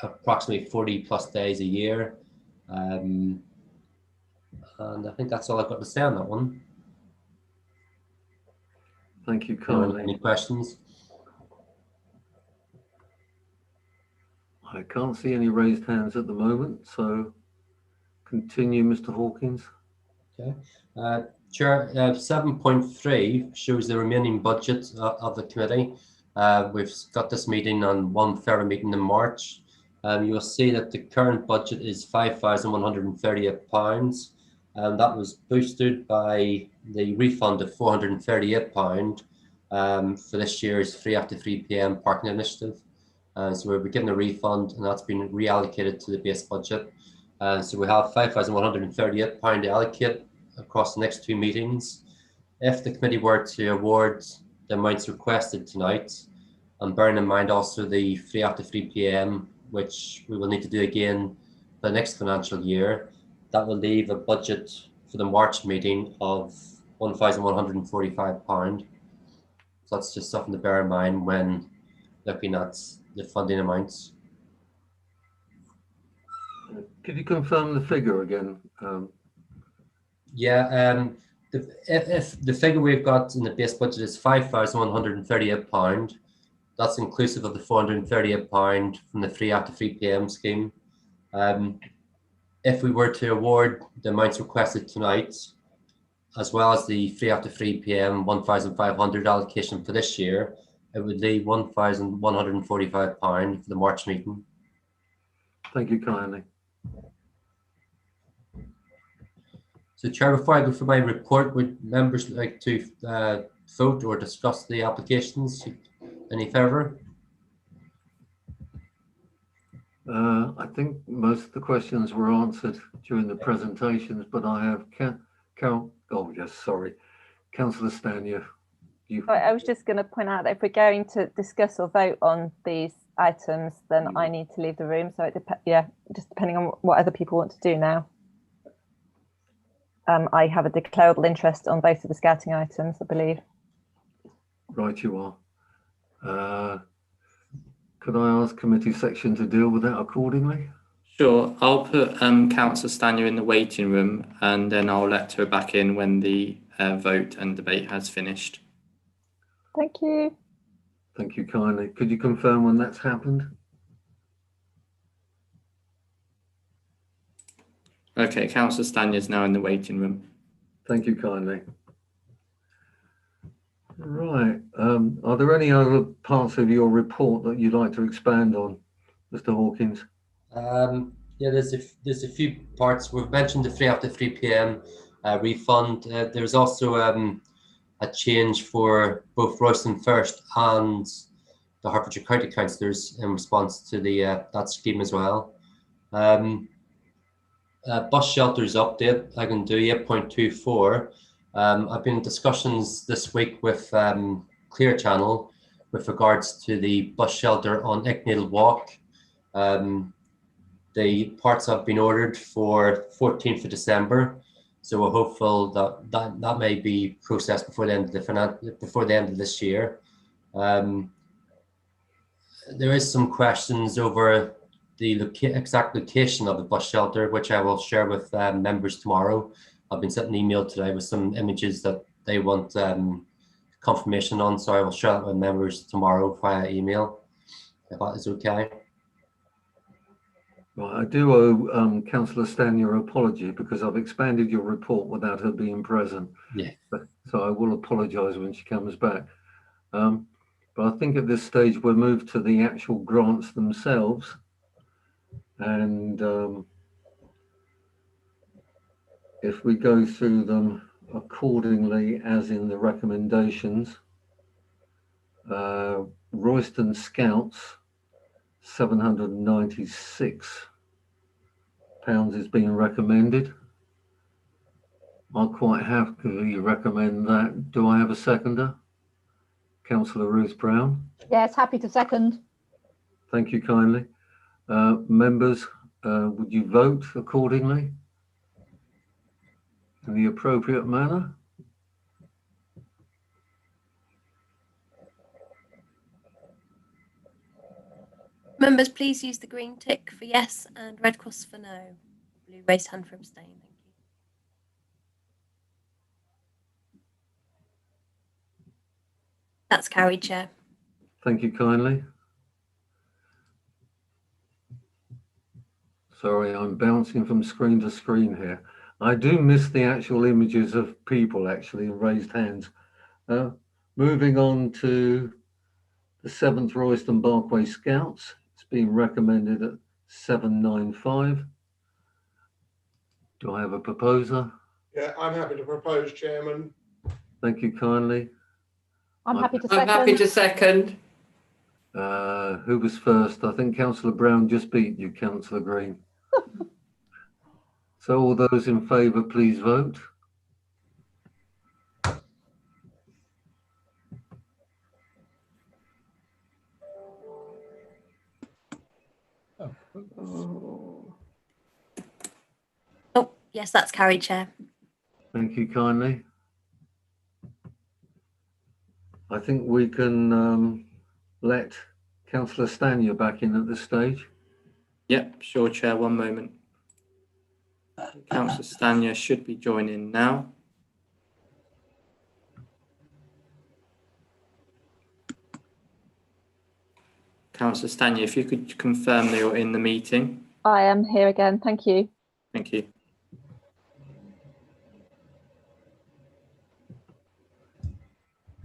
approximately 40 plus days a year. And I think that's all I've got to say on that one. Thank you kindly. Any questions? I can't see any raised hands at the moment, so continue, Mr. Hawkins. Okay. Chair, 7.3 shows the remaining budget of the committee. We've got this meeting on one further meeting in March. You'll see that the current budget is £5,138. That was boosted by the refund of £438 for this year's free after 3 p.m. parking initiative. So we're given a refund, and that's been reallocated to the base budget. So we have £5,138 to allocate across the next two meetings. If the committee were to award the amounts requested tonight, and bearing in mind also the free after 3 p.m, which we will need to do again for the next financial year, that will leave a budget for the March meeting of £1,145. So that's just something to bear in mind when looking at the funding amounts. Could you confirm the figure again? If the figure we've got in the base budget is £5,138, that's inclusive of the £438 from the free after 3 p.m. scheme. If we were to award the amounts requested tonight, as well as the free after 3 p.m. 1,500 allocation for this year, it would leave £1,145 for the March meeting. Thank you kindly. So, Chair, before I go for my report, would members like to vote or discuss the applications any further? I think most of the questions were answered during the presentations, but I have Councillor Stanier. I was just going to point out that if we're going to discuss or vote on these items, then I need to leave the room. So it just depending on what other people want to do now. I have a declarable interest on both of the scouting items, I believe. Right, you are. Could I ask committee section to deal with that accordingly? Sure, I'll put Councillor Stanier in the waiting room, and then I'll let her back in when the vote and debate has finished. Thank you. Thank you kindly. Could you confirm when that's happened? Okay, Councillor Stanier is now in the waiting room. Thank you kindly. Right. Are there any other parts of your report that you'd like to expand on, Mr. Hawkins? There's a few parts. We've mentioned the free after 3 p.m. Refund. There's also a change for both Royston First and the Hertfordshire County Councillors in response to the that scheme as well. Bus shelters update, I can do 8.24. I've been in discussions this week with Clear Channel with regards to the bus shelter on Icknield Walk. The parts have been ordered for 14th of December, so we're hopeful that may be processed before the end of this year. There is some questions over the exact location of the bus shelter, which I will share with members tomorrow. I've been sent an email today with some images that they want confirmation on, so I will share that with members tomorrow via email. if that is okay. Right, I do owe Councillor Stanier an apology because I've expanded your report without her being present. Yeah. So I will apologise when she comes back. But I think at this stage we'll move to the actual grants themselves. And if we go through them accordingly as in the recommendations, Royston Scouts, £796 is being recommended. I'll quite happily recommend that. Do I have a seconder? Councillor Ruth Brown. Yes, happy to second. Thank you kindly. Members, would you vote accordingly in the appropriate manner? Members, please use the green tick for yes and red cross for no. Blue raised hand for abstain. Thank you. That's carried, Chair. Thank you kindly. Sorry, I'm bouncing from screen to screen here. I do miss the actual images of people actually and raised hands. Moving on to the 7th Royston Barkway Scouts. It's being recommended at 795. Do I have a proposer? Yeah, I'm happy to propose, Chairman. Thank you kindly. I'm happy to second. I'm happy to second. Who was first? I think Councillor Brown just beat you, Councillor Green. So all those in favour, please vote. Oh, yes, that's carried, Chair. Thank you kindly. I think we can let Councillor Stanier back in at this stage. Yep, sure, Chair. One moment. Councillor Stanier should be joining now. Councillor Stanier, if you could confirm that you're in the meeting. I am here again. Thank you. Thank you.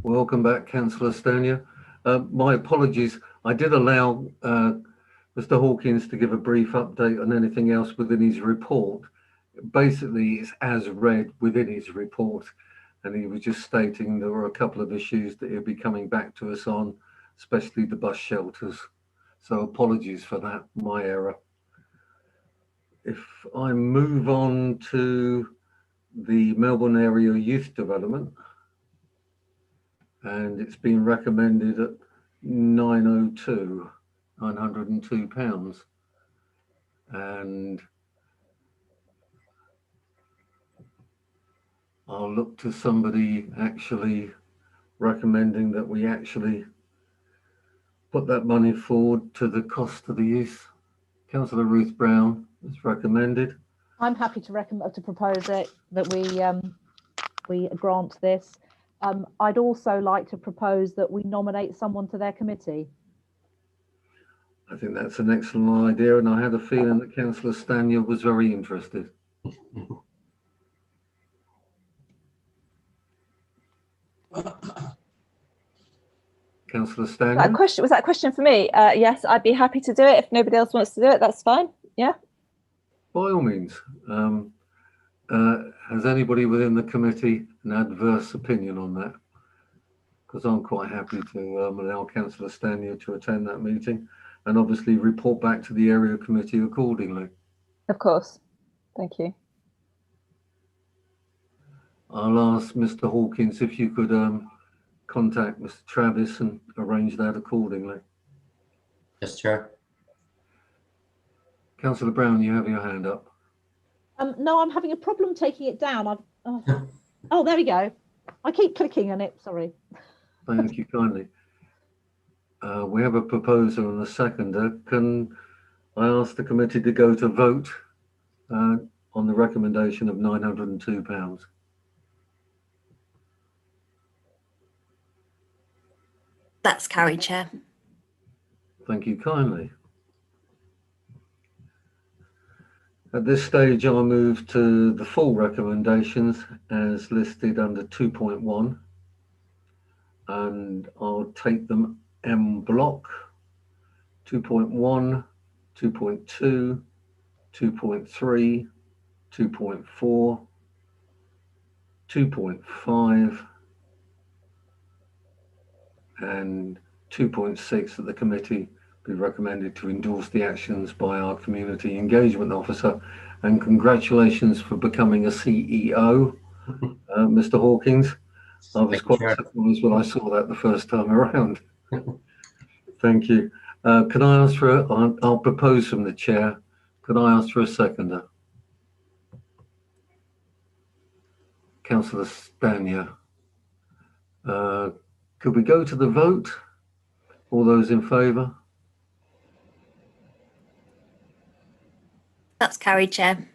Welcome back, Councillor Stanier. My apologies. I did allow Mr. Hawkins to give a brief update on anything else within his report. Basically, it's as read within his report, and he was just stating there were a couple of issues that he'll be coming back to us on, especially the bus shelters. So apologies for that, my error. If I move on to the Melbourne Area Youth Development, and it's been recommended at £902. And I'll look to somebody actually recommending that we actually put that money forward to the cost of the youth. Councillor Ruth Brown has recommended. I'm happy to propose it that we grant this. I'd also like to propose that we nominate someone to their committee. I think that's an excellent idea, and I had a feeling that Councillor Stanier was very interested. Councillor Stanier? Was that a question for me? Yes, I'd be happy to do it. If nobody else wants to do it, that's fine. Yeah. By all means. Has anybody within the committee an adverse opinion on that? Because I'm quite happy to allow Councillor Stanier to attend that meeting and obviously report back to the area committee accordingly. Of course. Thank you. I'll ask Mr. Hawkins if you could contact Mr. Travis and arrange that accordingly. Yes, Chair. Councillor Brown, you have your hand up. No, I'm having a problem taking it down. Oh, there we go. I keep clicking on it. Sorry. Thank you kindly. We have a proposer and a seconder. Can I ask the committee to go to vote on the recommendation of £902? That's carried, Chair. Thank you kindly. At this stage, I'll move to the full recommendations as listed under 2.1, and I'll take them en bloc. 2.1, 2.2, 2.3, 2.4, 2.5, and 2.6 that the committee be recommended to endorse the actions by our community engagement officer. And congratulations for becoming a CEO, Mr. Hawkins. I was quite surprised when I saw that the first time around. Thank you. Can I ask for, I'll propose from the chair, could I ask for a seconder? Councillor Stanier. Could we go to the vote? All those in favour? That's carried, Chair.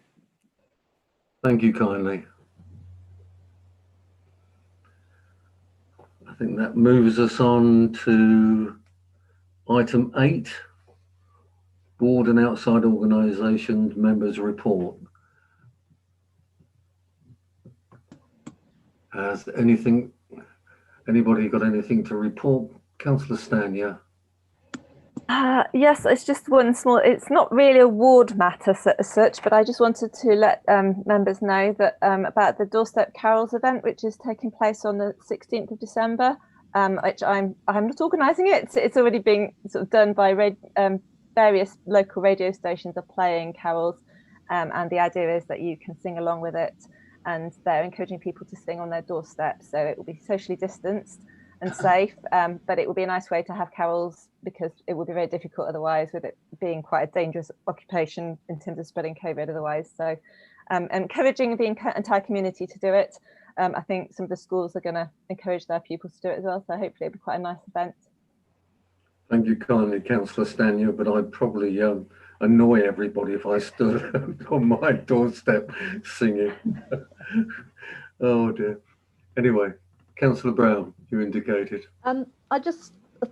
Thank you kindly. I think that moves us on to item 8, board and outside organisation members report. Has anybody got anything to report? Councillor Stanier. Yes, it's just one small, it's not really a ward matter as such, but I just wanted to let members know that about the Doorstep Carols event, which is taking place on the 16th of December, which I'm not organising it. It's already being sort of done by various local radio stations are playing carols, and the idea is that you can sing along with it, and they're encouraging people to sing on their doorstep. So it will be socially distanced and safe, but it would be a nice way to have carols, because it would be very difficult otherwise, with it being quite a dangerous occupation in terms of spreading COVID otherwise. So encouraging the entire community to do it. I think some of the schools are going to encourage their pupils to do it as well, so hopefully it'll be quite a nice event. Thank you kindly, Councillor Stanier, but I'd probably annoy everybody if I stood on my doorstep singing. Oh dear. Anyway, Councillor Brown, you indicated.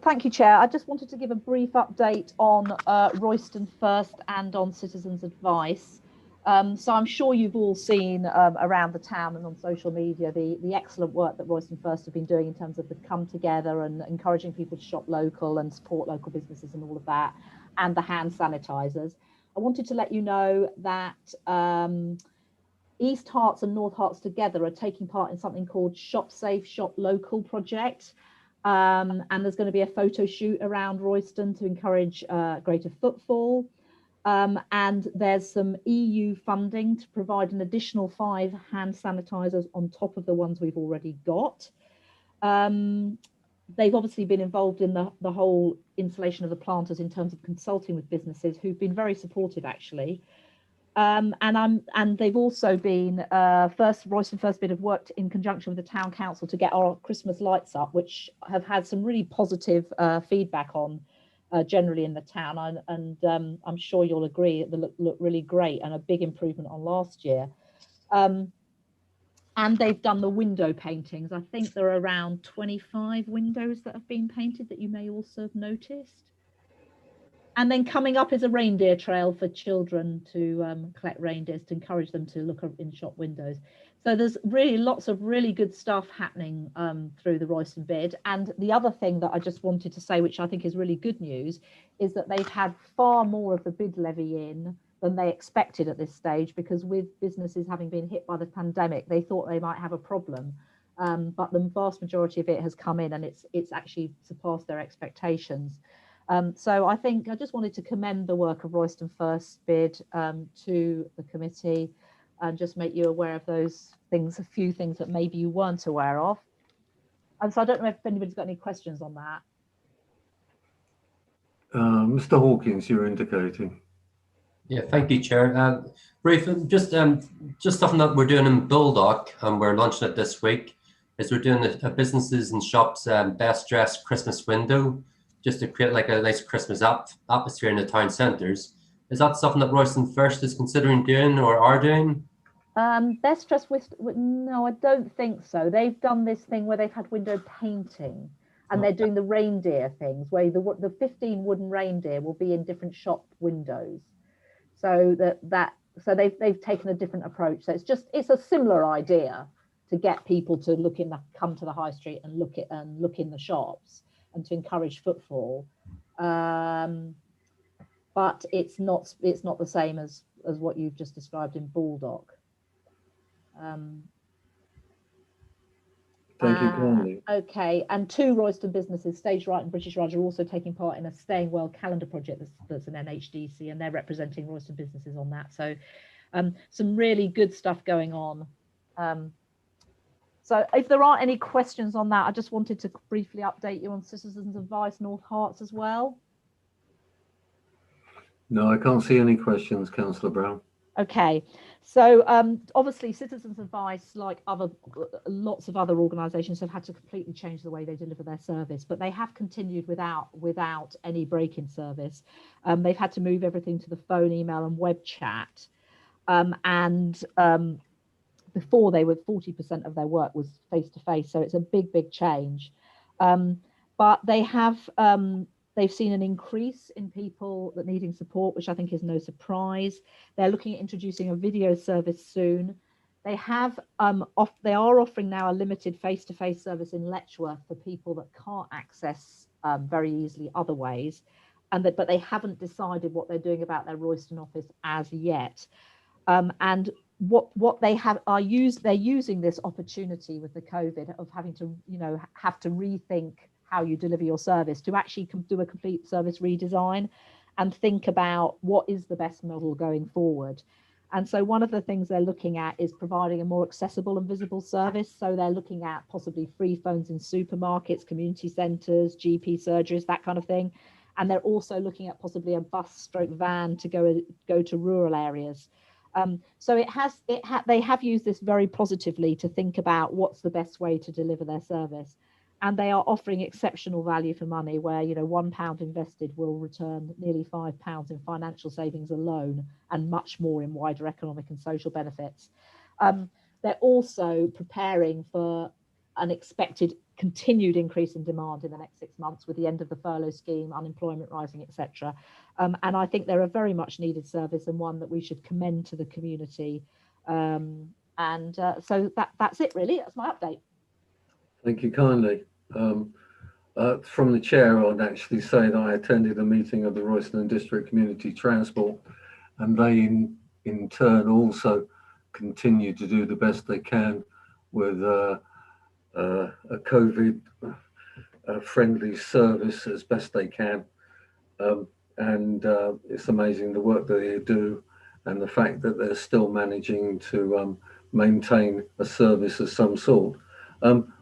Thank you, Chair. I just wanted to give a brief update on Royston First and on citizens' advice. So I'm sure you've all seen around the town and on social media the excellent work that Royston First have been doing in terms of the come together and encouraging people to shop local and support local businesses and all of that, and the hand sanitizers. I wanted to let you know that East Herts and North Herts together are taking part in something called Shop Safe, Shop Local project. And there's going to be a photo shoot around Royston to encourage greater footfall. And there's some EU funding to provide an additional 5 hand sanitizers on top of the ones we've already got. They've obviously been involved in the whole installation of the planters in terms of consulting with businesses who've been very supportive, actually. And they've also been Royston First bit have worked in conjunction with the town council to get our Christmas lights up, which have had some really positive feedback on generally in the town, and I'm sure you'll agree they look really great and a big improvement on last year. And they've done the window paintings. I think there are around 25 windows that have been painted that you may also have noticed. And then coming up is a reindeer trail for children to collect reindeers, to encourage them to look in shop windows. So there's really lots of really good stuff happening through the Royston bid. And the other thing that I just wanted to say, which I think is really good news, is that they've had far more of the bid levy in than they expected at this stage, because with businesses having been hit by the pandemic, they thought they might have a problem. But the vast majority of it has come in, and it's actually surpassed their expectations. So I think I just wanted to commend the work of Royston First bid to the committee, and just make you aware of those things, a few things that maybe you weren't aware of. And so I don't know if anybody's got any questions on that. Mr. Hawkins, you're indicating. Yeah, thank you, Chair. Briefly, just something that we're doing in Bulldog, and we're launching it this week, is we're doing a businesses and shops best dressed Christmas window, just to create like a nice Christmas atmosphere in the town centres. Is that something that Royston First is considering doing or are doing? Best dressed with no, I don't think so. They've done this thing where they've had window painting, And they're doing the reindeer things where the 15 wooden reindeer will be in different shop windows. So so they've taken a different approach. So it's a similar idea to get people to come to the high street and look in the shops and to encourage footfall. But it's not the same as what you've just described in Baldock. Thank you kindly. Okay, and 2 Royston businesses, Stage Right and British Raj, are also taking part in a Staying Well calendar project that's an NHDC, and they're representing Royston businesses on that. So some really good stuff going on. So if there aren't any questions on that, I just wanted to briefly update you on Citizens Advice North Herts as well. No, I can't see any questions, Councillor Brown. Okay, so obviously Citizens Advice, like lots of other organisations, have had to completely change the way they deliver their service, but they have continued without any break in service. They've had to move everything to the phone, email and web chat, before they were 40% of their work was face to face, so it's a big change. But they have they've seen an increase in people that needing support, which I think is no surprise. They're looking at introducing a video service soon. They have they are offering now a limited face-to-face service in Letchworth for people that can't access very easily other ways, but they haven't decided what they're doing about their Royston office as yet. And what they they're using this opportunity with the COVID of having to have to rethink how you deliver your service to actually do a complete service redesign and think about what is the best model going forward. And so one of the things they're looking at is providing a more accessible and visible service. So they're looking at possibly free phones in supermarkets, community centres, GP surgeries, that kind of thing. And they're also looking at possibly a bus/van to go to rural areas. So they have used this very positively to think about what's the best way to deliver their service. And they are offering exceptional value for money where, £1 invested will return nearly £5 in financial savings alone and much more in wider economic and social benefits. They're also preparing for an expected continued increase in demand in the next 6 months with the end of the furlough scheme, unemployment rising, etc. And I think they're a very much needed service and one that we should commend to the community. So that's it really, that's my update. Thank you kindly. From the chair, I'd actually say that I attended a meeting of the Royston District Community Transport, and they in turn also continue to do the best they can with a COVID friendly service as best they can. And it's amazing the work that they do and the fact that they're still managing to maintain a service of some sort.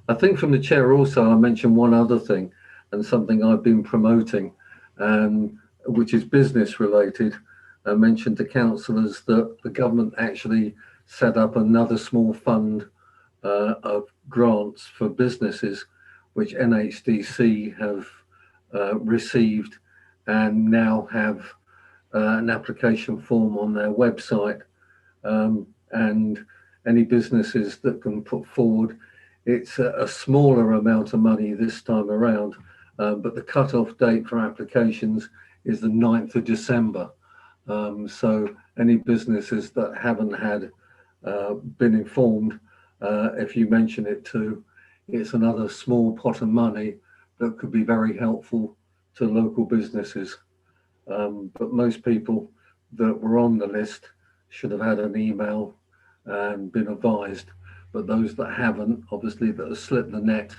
I think from the chair also, I mentioned one other thing and something I've been promoting, which is business related. I mentioned to councillors that the government actually set up another small fund of grants for businesses, which NHDC have received and now have an application form on their website. And any businesses that can put forward, it's a smaller amount of money this time around, but the cut-off date for applications is the 9th of December. So any businesses that haven't been informed, if you mention it to, it's another small pot of money that could be very helpful to local businesses. But most people that were on the list should have had an email and been advised. But those that haven't, obviously that have slipped the net,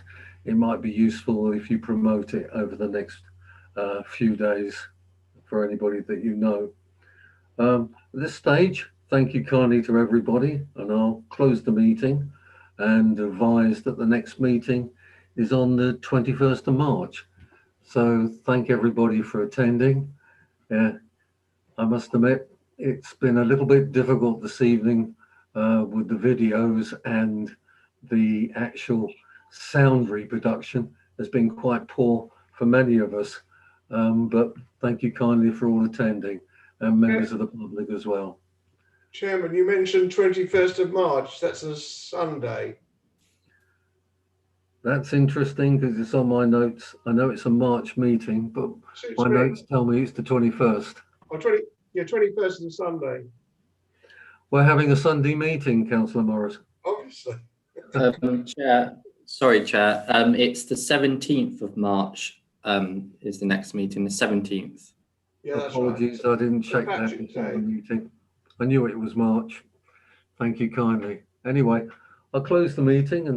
it might be useful if you promote it over the next few days for anybody that you know. At this stage, thank you kindly to everybody, and I'll close the meeting and advise that the next meeting is on the 21st of March. So thank everybody for attending. I must admit, it's been a little bit difficult this evening with the videos, and the actual sound reproduction has been quite poor for many of us. But thank you kindly for all attending, and members of the public as well. Chairman, you mentioned 21st of March, that's a Sunday. That's interesting because it's on my notes. I know it's a March meeting, but Suits my me. notes tell me it's the 21st. Oh, 21st is a Sunday, We're having a Sunday meeting, Councillor Morris. obviously. Chair, sorry, Chair. It's the 17th of March is the next meeting, the 17th. Yeah, that's Apologies, right. I didn't check that Patrick's before the Day. meeting. I knew it was March. Thank you kindly. Anyway, I'll close the meeting and